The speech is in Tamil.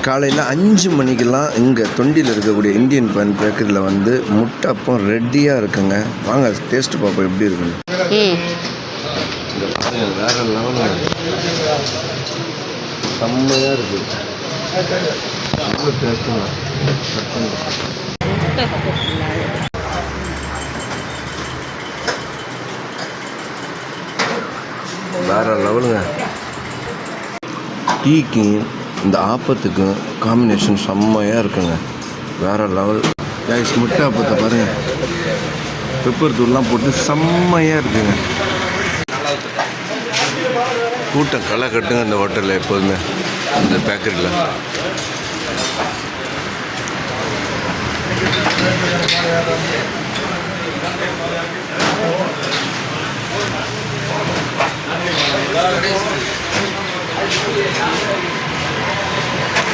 காலையில் 5 மணிக்கெல்லாம் இங்கே தொண்டியில் இருக்கக்கூடிய இந்தியன் பேன் பேக்கரியில் வந்து முட்டப்பம் ரெடியாக இருக்குங்க. வாங்க டேஸ்ட்டு பார்ப்போம் எப்படி இருக்குன்னு. இங்கே பாருங்கள், வேறு லெவலில் செம்மையாக இருக்குது. அவ்வளோ டேஸ்ட்டுங்க. வேறு லெவலுங்க. டீக்கும் இந்த ஆப்பத்துக்கும் காம்பினேஷன் செம்மையாக இருக்குங்க. வேறு லெவல். கைஸ், முட்டை ஆப்பத்தை பாருங்கள், பெப்பர் தூள்லாம் போட்டு செம்மையாக இருக்குங்க. கூட்டம் களை கட்டுங்க இந்த ஹோட்டலில் எப்போதுமே, இந்த பேக்கரியில்.